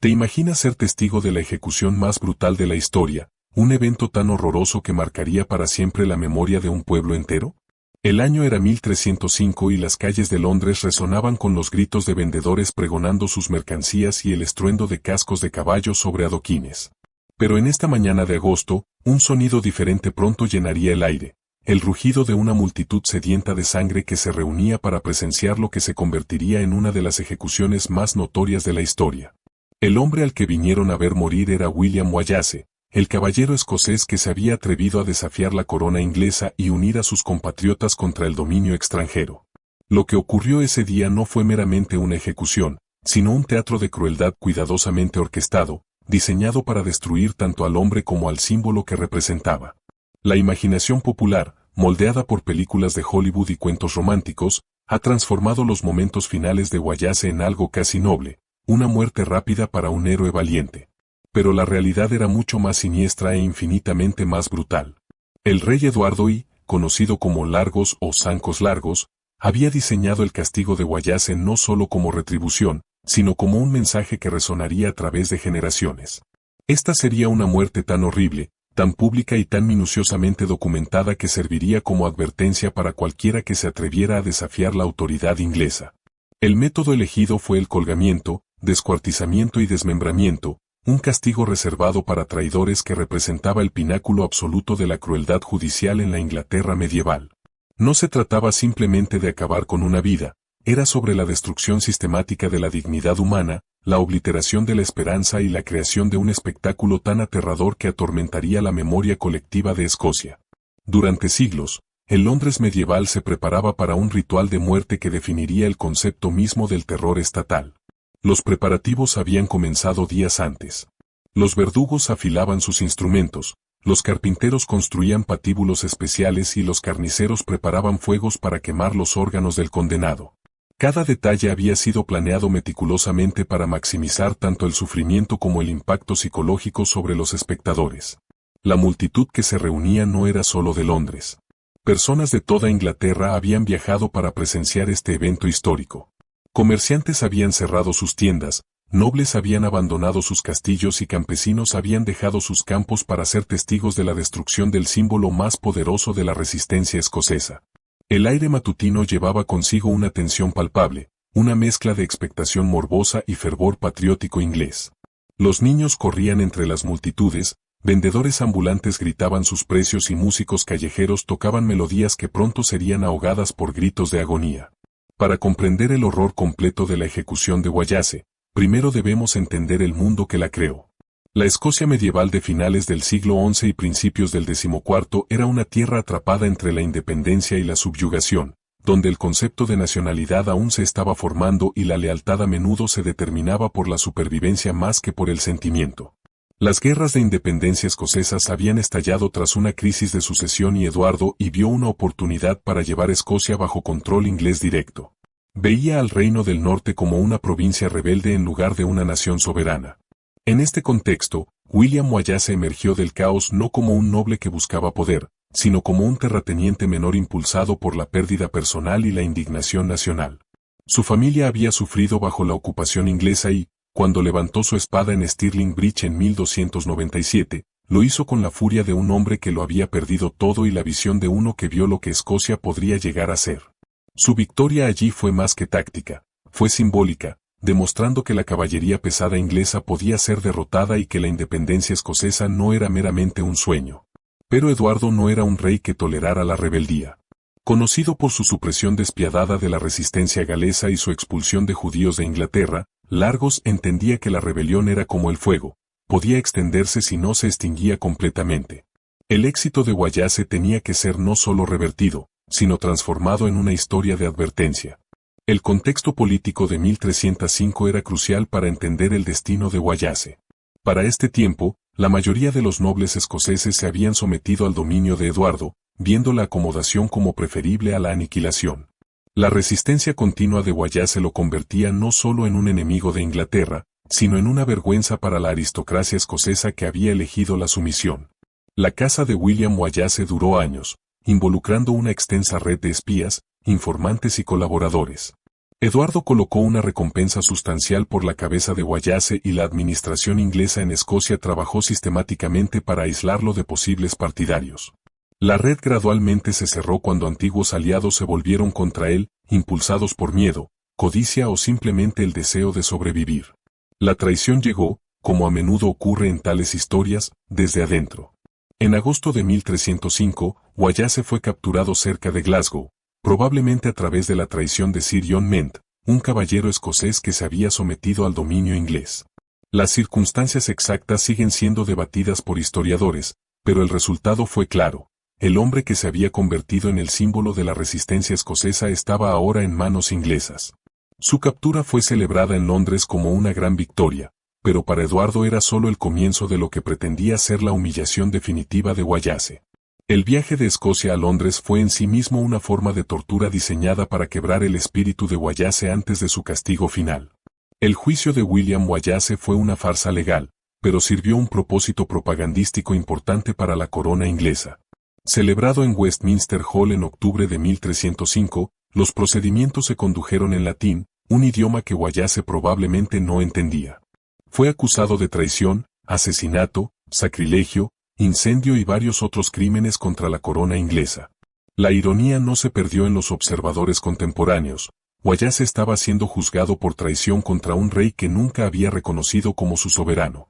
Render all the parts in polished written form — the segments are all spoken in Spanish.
¿Te imaginas ser testigo de la ejecución más brutal de la historia, un evento tan horroroso que marcaría para siempre la memoria de un pueblo entero? El año era 1305 y las calles de Londres resonaban con los gritos de vendedores pregonando sus mercancías y el estruendo de cascos de caballo sobre adoquines. Pero en esta mañana de agosto, un sonido diferente pronto llenaría el aire, el rugido de una multitud sedienta de sangre que se reunía para presenciar lo que se convertiría en una de las ejecuciones más notorias de la historia. El hombre al que vinieron a ver morir era William Wallace, el caballero escocés que se había atrevido a desafiar la corona inglesa y unir a sus compatriotas contra el dominio extranjero. Lo que ocurrió ese día no fue meramente una ejecución, sino un teatro de crueldad cuidadosamente orquestado, diseñado para destruir tanto al hombre como al símbolo que representaba. La imaginación popular, moldeada por películas de Hollywood y cuentos románticos, ha transformado los momentos finales de Wallace en algo casi noble, una muerte rápida para un héroe valiente. Pero la realidad era mucho más siniestra e infinitamente más brutal. El rey Eduardo I, conocido como Largos o Zancos Largos, había diseñado el castigo de Wallace no solo como retribución, sino como un mensaje que resonaría a través de generaciones. Esta sería una muerte tan horrible, tan pública y tan minuciosamente documentada que serviría como advertencia para cualquiera que se atreviera a desafiar la autoridad inglesa. El método elegido fue el colgamiento, descuartizamiento y desmembramiento, un castigo reservado para traidores que representaba el pináculo absoluto de la crueldad judicial en la Inglaterra medieval. No se trataba simplemente de acabar con una vida, era sobre la destrucción sistemática de la dignidad humana, la obliteración de la esperanza y la creación de un espectáculo tan aterrador que atormentaría la memoria colectiva de Escocia. Durante siglos, el Londres medieval se preparaba para un ritual de muerte que definiría el concepto mismo del terror estatal. Los preparativos habían comenzado días antes. Los verdugos afilaban sus instrumentos, los carpinteros construían patíbulos especiales y los carniceros preparaban fuegos para quemar los órganos del condenado. Cada detalle había sido planeado meticulosamente para maximizar tanto el sufrimiento como el impacto psicológico sobre los espectadores. La multitud que se reunía no era solo de Londres. Personas de toda Inglaterra habían viajado para presenciar este evento histórico. Comerciantes habían cerrado sus tiendas, nobles habían abandonado sus castillos y campesinos habían dejado sus campos para ser testigos de la destrucción del símbolo más poderoso de la resistencia escocesa. El aire matutino llevaba consigo una tensión palpable, una mezcla de expectación morbosa y fervor patriótico inglés. Los niños corrían entre las multitudes, vendedores ambulantes gritaban sus precios y músicos callejeros tocaban melodías que pronto serían ahogadas por gritos de agonía. Para comprender el horror completo de la ejecución de Wallace, primero debemos entender el mundo que la creó. La Escocia medieval de finales del siglo XI y principios del XIV era una tierra atrapada entre la independencia y la subyugación, donde el concepto de nacionalidad aún se estaba formando y la lealtad a menudo se determinaba por la supervivencia más que por el sentimiento. Las guerras de independencia escocesas habían estallado tras una crisis de sucesión y Eduardo I vio una oportunidad para llevar Escocia bajo control inglés directo. Veía al Reino del Norte como una provincia rebelde en lugar de una nación soberana. En este contexto, William Wallace emergió del caos no como un noble que buscaba poder, sino como un terrateniente menor impulsado por la pérdida personal y la indignación nacional. Su familia había sufrido bajo la ocupación inglesa y, cuando levantó su espada en Stirling Bridge en 1297, lo hizo con la furia de un hombre que lo había perdido todo y la visión de uno que vio lo que Escocia podría llegar a ser. Su victoria allí fue más que táctica, fue simbólica, demostrando que la caballería pesada inglesa podía ser derrotada y que la independencia escocesa no era meramente un sueño. Pero Eduardo no era un rey que tolerara la rebeldía. Conocido por su supresión despiadada de la resistencia galesa y su expulsión de judíos de Inglaterra, Largos entendía que la rebelión era como el fuego, podía extenderse si no se extinguía completamente. El éxito de Wallace tenía que ser no solo revertido, sino transformado en una historia de advertencia. El contexto político de 1305 era crucial para entender el destino de Wallace. Para este tiempo, la mayoría de los nobles escoceses se habían sometido al dominio de Eduardo, viendo la acomodación como preferible a la aniquilación. La resistencia continua de Wallace lo convertía no solo en un enemigo de Inglaterra, sino en una vergüenza para la aristocracia escocesa que había elegido la sumisión. La casa de William Wallace duró años, involucrando una extensa red de espías, informantes y colaboradores. Eduardo colocó una recompensa sustancial por la cabeza de Wallace y la administración inglesa en Escocia trabajó sistemáticamente para aislarlo de posibles partidarios. La red gradualmente se cerró cuando antiguos aliados se volvieron contra él, impulsados por miedo, codicia o simplemente el deseo de sobrevivir. La traición llegó, como a menudo ocurre en tales historias, desde adentro. En agosto de 1305, Wallace fue capturado cerca de Glasgow, probablemente a través de la traición de Sir John Ment, un caballero escocés que se había sometido al dominio inglés. Las circunstancias exactas siguen siendo debatidas por historiadores, pero el resultado fue claro. El hombre que se había convertido en el símbolo de la resistencia escocesa estaba ahora en manos inglesas. Su captura fue celebrada en Londres como una gran victoria, pero para Eduardo era solo el comienzo de lo que pretendía ser la humillación definitiva de Wallace. El viaje de Escocia a Londres fue en sí mismo una forma de tortura diseñada para quebrar el espíritu de Wallace antes de su castigo final. El juicio de William Wallace fue una farsa legal, pero sirvió un propósito propagandístico importante para la corona inglesa. Celebrado en Westminster Hall en octubre de 1305, los procedimientos se condujeron en latín, un idioma que Wallace probablemente no entendía. Fue acusado de traición, asesinato, sacrilegio, incendio y varios otros crímenes contra la corona inglesa. La ironía no se perdió en los observadores contemporáneos. Wallace estaba siendo juzgado por traición contra un rey que nunca había reconocido como su soberano.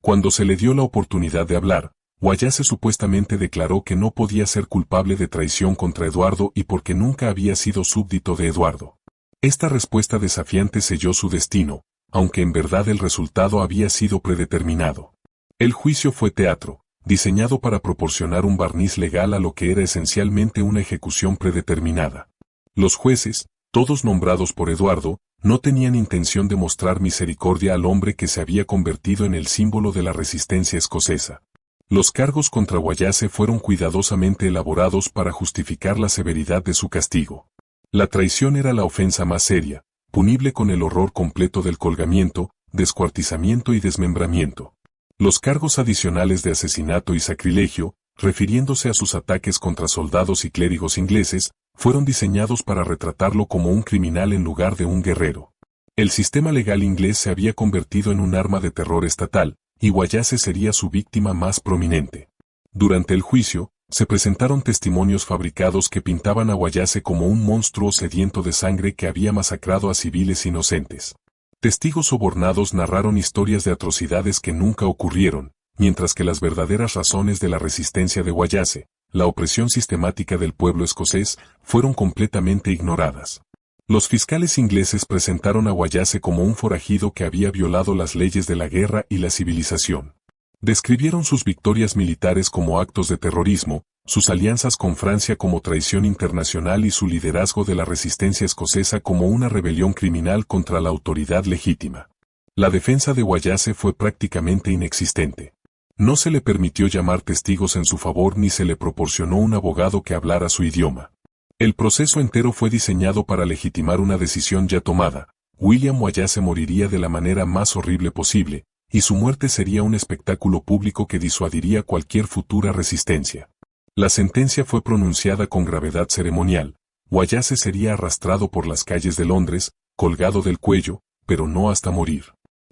Cuando se le dio la oportunidad de hablar, Wallace supuestamente declaró que no podía ser culpable de traición contra Eduardo y porque nunca había sido súbdito de Eduardo. Esta respuesta desafiante selló su destino, aunque en verdad el resultado había sido predeterminado. El juicio fue teatro, diseñado para proporcionar un barniz legal a lo que era esencialmente una ejecución predeterminada. Los jueces, todos nombrados por Eduardo, no tenían intención de mostrar misericordia al hombre que se había convertido en el símbolo de la resistencia escocesa. Los cargos contra Wallace fueron cuidadosamente elaborados para justificar la severidad de su castigo. La traición era la ofensa más seria, punible con el horror completo del colgamiento, descuartizamiento y desmembramiento. Los cargos adicionales de asesinato y sacrilegio, refiriéndose a sus ataques contra soldados y clérigos ingleses, fueron diseñados para retratarlo como un criminal en lugar de un guerrero. El sistema legal inglés se había convertido en un arma de terror estatal, y Wallace sería su víctima más prominente. Durante el juicio, se presentaron testimonios fabricados que pintaban a Wallace como un monstruo sediento de sangre que había masacrado a civiles inocentes. Testigos sobornados narraron historias de atrocidades que nunca ocurrieron, mientras que las verdaderas razones de la resistencia de Wallace, la opresión sistemática del pueblo escocés, fueron completamente ignoradas. Los fiscales ingleses presentaron a Wallace como un forajido que había violado las leyes de la guerra y la civilización. Describieron sus victorias militares como actos de terrorismo, sus alianzas con Francia como traición internacional y su liderazgo de la resistencia escocesa como una rebelión criminal contra la autoridad legítima. La defensa de Wallace fue prácticamente inexistente. No se le permitió llamar testigos en su favor ni se le proporcionó un abogado que hablara su idioma. El proceso entero fue diseñado para legitimar una decisión ya tomada. William Wallace moriría de la manera más horrible posible, y su muerte sería un espectáculo público que disuadiría cualquier futura resistencia. La sentencia fue pronunciada con gravedad ceremonial. Wallace sería arrastrado por las calles de Londres, colgado del cuello, pero no hasta morir.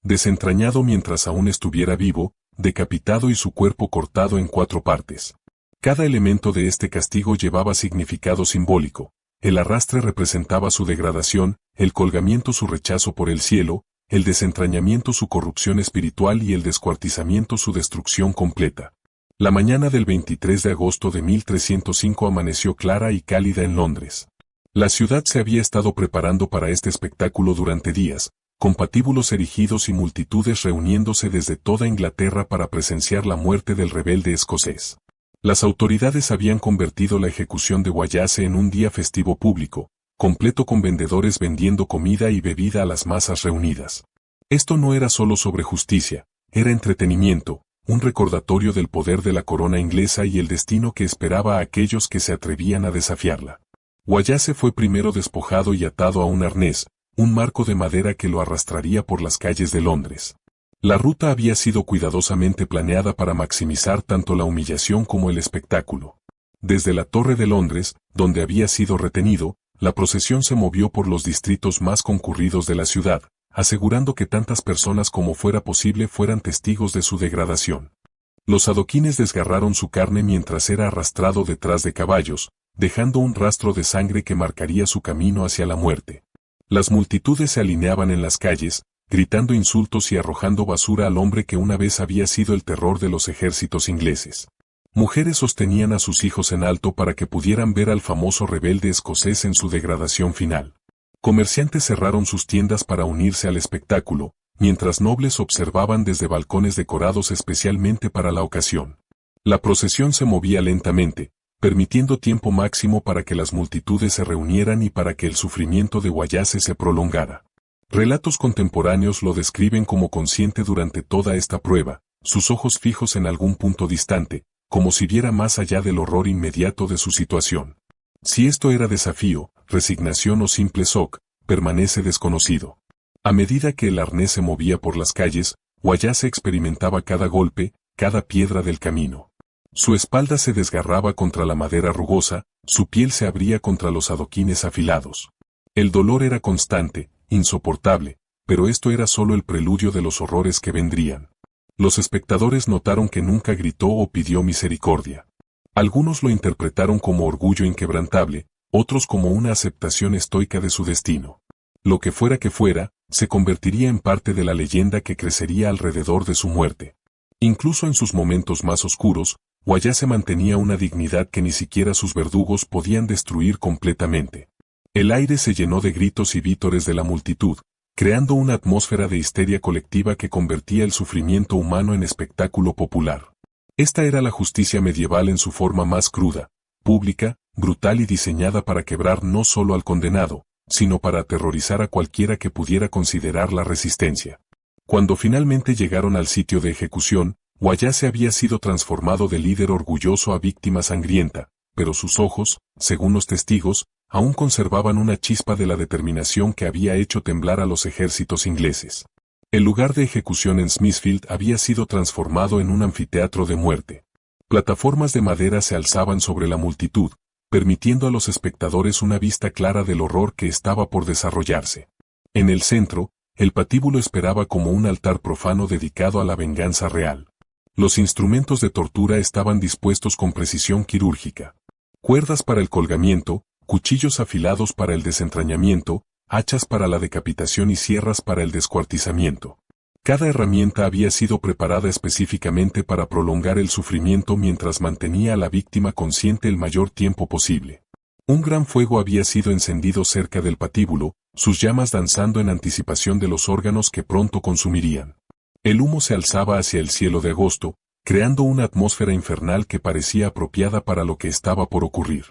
Desentrañado mientras aún estuviera vivo, decapitado y su cuerpo cortado en 4 partes. Cada elemento de este castigo llevaba significado simbólico. El arrastre representaba su degradación, el colgamiento su rechazo por el cielo, el desentrañamiento su corrupción espiritual y el descuartizamiento su destrucción completa. La mañana del 23 de agosto de 1305 amaneció clara y cálida en Londres. La ciudad se había estado preparando para este espectáculo durante días, con patíbulos erigidos y multitudes reuniéndose desde toda Inglaterra para presenciar la muerte del rebelde escocés. Las autoridades habían convertido la ejecución de Wallace en un día festivo público, completo con vendedores vendiendo comida y bebida a las masas reunidas. Esto no era solo sobre justicia, era entretenimiento, un recordatorio del poder de la corona inglesa y el destino que esperaba a aquellos que se atrevían a desafiarla. Wallace fue primero despojado y atado a un arnés, un marco de madera que lo arrastraría por las calles de Londres. La ruta había sido cuidadosamente planeada para maximizar tanto la humillación como el espectáculo. Desde la Torre de Londres, donde había sido retenido, la procesión se movió por los distritos más concurridos de la ciudad, asegurando que tantas personas como fuera posible fueran testigos de su degradación. Los adoquines desgarraron su carne mientras era arrastrado detrás de caballos, dejando un rastro de sangre que marcaría su camino hacia la muerte. Las multitudes se alineaban en las calles, gritando insultos y arrojando basura al hombre que una vez había sido el terror de los ejércitos ingleses. Mujeres sostenían a sus hijos en alto para que pudieran ver al famoso rebelde escocés en su degradación final. Comerciantes cerraron sus tiendas para unirse al espectáculo, mientras nobles observaban desde balcones decorados especialmente para la ocasión. La procesión se movía lentamente, permitiendo tiempo máximo para que las multitudes se reunieran y para que el sufrimiento de Wallace se prolongara. Relatos contemporáneos lo describen como consciente durante toda esta prueba, sus ojos fijos en algún punto distante, como si viera más allá del horror inmediato de su situación. Si esto era desafío, resignación o simple shock, permanece desconocido. A medida que el arnés se movía por las calles, Wallace experimentaba cada golpe, cada piedra del camino. Su espalda se desgarraba contra la madera rugosa, su piel se abría contra los adoquines afilados. El dolor era constante, insoportable, pero esto era solo el preludio de los horrores que vendrían. Los espectadores notaron que nunca gritó o pidió misericordia. Algunos lo interpretaron como orgullo inquebrantable, otros como una aceptación estoica de su destino. Lo que fuera, se convertiría en parte de la leyenda que crecería alrededor de su muerte. Incluso en sus momentos más oscuros, Wallace mantenía una dignidad que ni siquiera sus verdugos podían destruir completamente. El aire se llenó de gritos y vítores de la multitud, creando una atmósfera de histeria colectiva que convertía el sufrimiento humano en espectáculo popular. Esta era la justicia medieval en su forma más cruda, pública, brutal y diseñada para quebrar no solo al condenado, sino para aterrorizar a cualquiera que pudiera considerar la resistencia. Cuando finalmente llegaron al sitio de ejecución, Wallace había sido transformado de líder orgulloso a víctima sangrienta, pero sus ojos, según los testigos, aún conservaban una chispa de la determinación que había hecho temblar a los ejércitos ingleses. El lugar de ejecución en Smithfield había sido transformado en un anfiteatro de muerte. Plataformas de madera se alzaban sobre la multitud, permitiendo a los espectadores una vista clara del horror que estaba por desarrollarse. En el centro, el patíbulo esperaba como un altar profano dedicado a la venganza real. Los instrumentos de tortura estaban dispuestos con precisión quirúrgica. Cuerdas para el colgamiento, cuchillos afilados para el desentrañamiento, hachas para la decapitación y sierras para el descuartizamiento. Cada herramienta había sido preparada específicamente para prolongar el sufrimiento mientras mantenía a la víctima consciente el mayor tiempo posible. Un gran fuego había sido encendido cerca del patíbulo, sus llamas danzando en anticipación de los órganos que pronto consumirían. El humo se alzaba hacia el cielo de agosto, creando una atmósfera infernal que parecía apropiada para lo que estaba por ocurrir.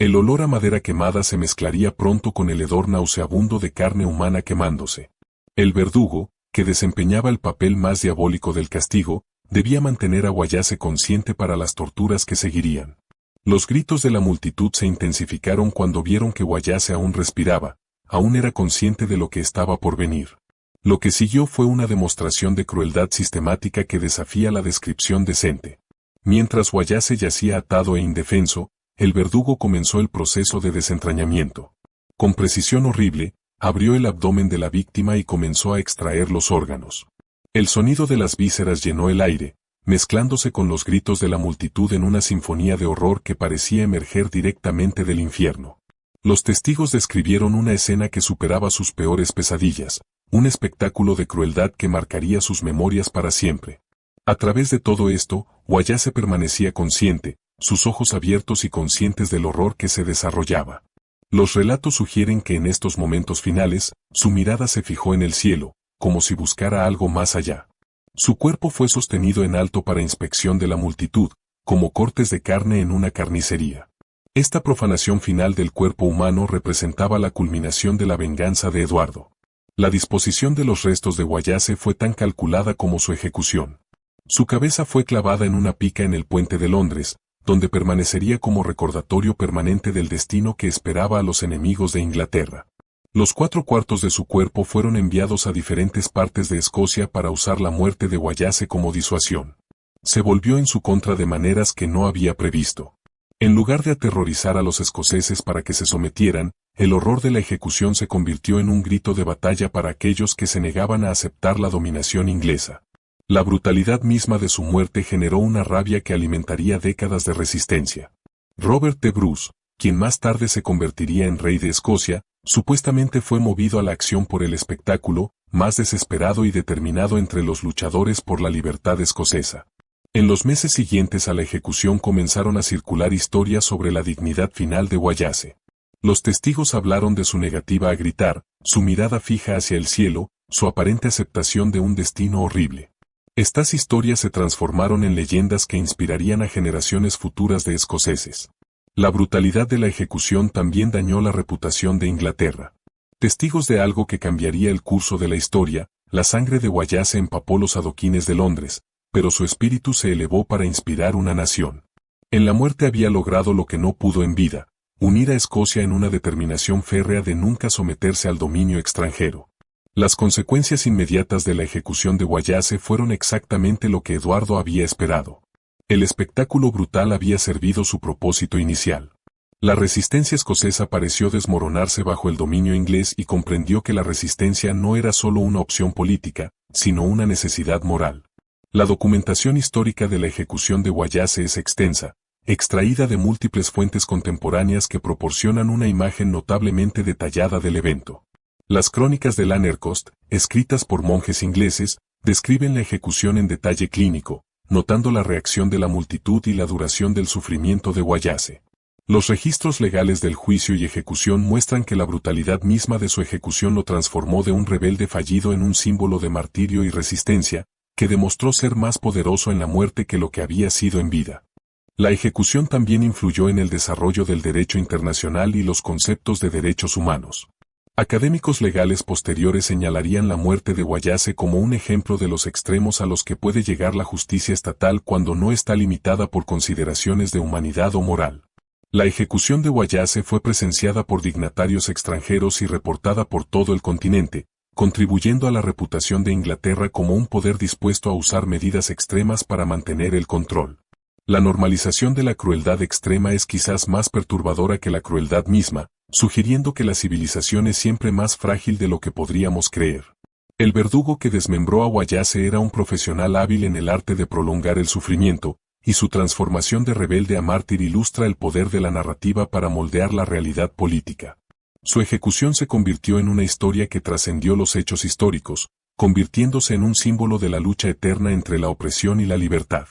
El olor a madera quemada se mezclaría pronto con el hedor nauseabundo de carne humana quemándose. El verdugo, que desempeñaba el papel más diabólico del castigo, debía mantener a Wallace consciente para las torturas que seguirían. Los gritos de la multitud se intensificaron cuando vieron que Wallace aún respiraba, aún era consciente de lo que estaba por venir. Lo que siguió fue una demostración de crueldad sistemática que desafía la descripción decente. Mientras Wallace yacía atado e indefenso, el verdugo comenzó el proceso de desentrañamiento. Con precisión horrible, abrió el abdomen de la víctima y comenzó a extraer los órganos. El sonido de las vísceras llenó el aire, mezclándose con los gritos de la multitud en una sinfonía de horror que parecía emerger directamente del infierno. Los testigos describieron una escena que superaba sus peores pesadillas, un espectáculo de crueldad que marcaría sus memorias para siempre. A través de todo esto, Wallace permanecía consciente, sus ojos abiertos y conscientes del horror que se desarrollaba. Los relatos sugieren que en estos momentos finales, su mirada se fijó en el cielo, como si buscara algo más allá. Su cuerpo fue sostenido en alto para inspección de la multitud, como cortes de carne en una carnicería. Esta profanación final del cuerpo humano representaba la culminación de la venganza de Eduardo. La disposición de los restos de Wallace fue tan calculada como su ejecución. Su cabeza fue clavada en una pica en el puente de Londres, donde permanecería como recordatorio permanente del destino que esperaba a los enemigos de Inglaterra. Los 4/4 de su cuerpo fueron enviados a diferentes partes de Escocia para usar la muerte de Wallace como disuasión. Se volvió en su contra de maneras que no había previsto. En lugar de aterrorizar a los escoceses para que se sometieran, el horror de la ejecución se convirtió en un grito de batalla para aquellos que se negaban a aceptar la dominación inglesa. La brutalidad misma de su muerte generó una rabia que alimentaría décadas de resistencia. Robert de Bruce, quien más tarde se convertiría en rey de Escocia, supuestamente fue movido a la acción por el espectáculo, más desesperado y determinado entre los luchadores por la libertad escocesa. En los meses siguientes a la ejecución comenzaron a circular historias sobre la dignidad final de Wallace. Los testigos hablaron de su negativa a gritar, su mirada fija hacia el cielo, su aparente aceptación de un destino horrible. Estas historias se transformaron en leyendas que inspirarían a generaciones futuras de escoceses. La brutalidad de la ejecución también dañó la reputación de Inglaterra. Testigos de algo que cambiaría el curso de la historia, la sangre de Wallace empapó los adoquines de Londres, pero su espíritu se elevó para inspirar una nación. En la muerte había logrado lo que no pudo en vida, unir a Escocia en una determinación férrea de nunca someterse al dominio extranjero. Las consecuencias inmediatas de la ejecución de Wallace fueron exactamente lo que Eduardo había esperado. El espectáculo brutal había servido su propósito inicial. La resistencia escocesa pareció desmoronarse bajo el dominio inglés y comprendió que la resistencia no era solo una opción política, sino una necesidad moral. La documentación histórica de la ejecución de Wallace es extensa, extraída de múltiples fuentes contemporáneas que proporcionan una imagen notablemente detallada del evento. Las crónicas de Lanercost, escritas por monjes ingleses, describen la ejecución en detalle clínico, notando la reacción de la multitud y la duración del sufrimiento de Wallace. Los registros legales del juicio y ejecución muestran que la brutalidad misma de su ejecución lo transformó de un rebelde fallido en un símbolo de martirio y resistencia, que demostró ser más poderoso en la muerte que lo que había sido en vida. La ejecución también influyó en el desarrollo del derecho internacional y los conceptos de derechos humanos. Académicos legales posteriores señalarían la muerte de Wallace como un ejemplo de los extremos a los que puede llegar la justicia estatal cuando no está limitada por consideraciones de humanidad o moral. La ejecución de Wallace fue presenciada por dignatarios extranjeros y reportada por todo el continente, contribuyendo a la reputación de Inglaterra como un poder dispuesto a usar medidas extremas para mantener el control. La normalización de la crueldad extrema es quizás más perturbadora que la crueldad misma, sugiriendo que la civilización es siempre más frágil de lo que podríamos creer. El verdugo que desmembró a Wallace era un profesional hábil en el arte de prolongar el sufrimiento, y su transformación de rebelde a mártir ilustra el poder de la narrativa para moldear la realidad política. Su ejecución se convirtió en una historia que trascendió los hechos históricos, convirtiéndose en un símbolo de la lucha eterna entre la opresión y la libertad.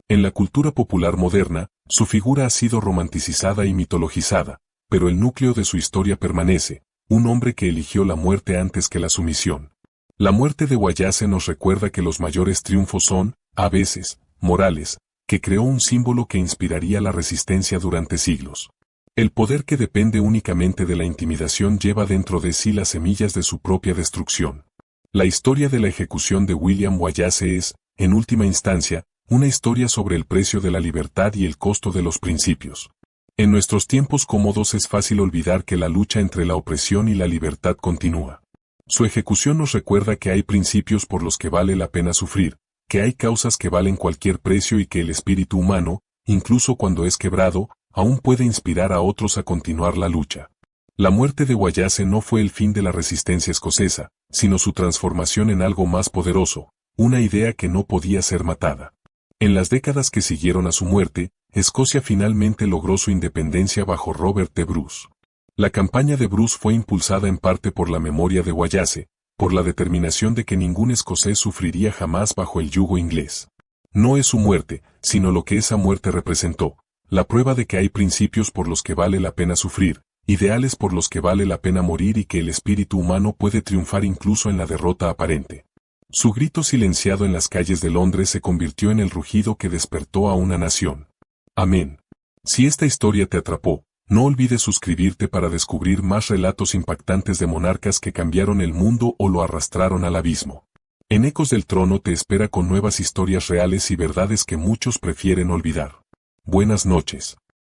En la cultura popular moderna, su figura ha sido romanticizada y mitologizada, pero el núcleo de su historia permanece, un hombre que eligió la muerte antes que la sumisión. La muerte de Wallace nos recuerda que los mayores triunfos son, a veces, morales, que creó un símbolo que inspiraría la resistencia durante siglos. El poder que depende únicamente de la intimidación lleva dentro de sí las semillas de su propia destrucción. La historia de la ejecución de William Wallace es, en última instancia, una historia sobre el precio de la libertad y el costo de los principios. En nuestros tiempos cómodos es fácil olvidar que la lucha entre la opresión y la libertad continúa. Su ejecución nos recuerda que hay principios por los que vale la pena sufrir, que hay causas que valen cualquier precio y que el espíritu humano, incluso cuando es quebrado, aún puede inspirar a otros a continuar la lucha. La muerte de Wallace no fue el fin de la resistencia escocesa, sino su transformación en algo más poderoso, una idea que no podía ser matada. En las décadas que siguieron a su muerte, Escocia finalmente logró su independencia bajo Robert de Bruce. La campaña de Bruce fue impulsada en parte por la memoria de Wallace, por la determinación de que ningún escocés sufriría jamás bajo el yugo inglés. No es su muerte, sino lo que esa muerte representó, la prueba de que hay principios por los que vale la pena sufrir, ideales por los que vale la pena morir y que el espíritu humano puede triunfar incluso en la derrota aparente. Su grito silenciado en las calles de Londres se convirtió en el rugido que despertó a una nación. Amén. Si esta historia te atrapó, no olvides suscribirte para descubrir más relatos impactantes de monarcas que cambiaron el mundo o lo arrastraron al abismo. En Ecos del Trono te espera con nuevas historias reales y verdades que muchos prefieren olvidar. Buenas noches.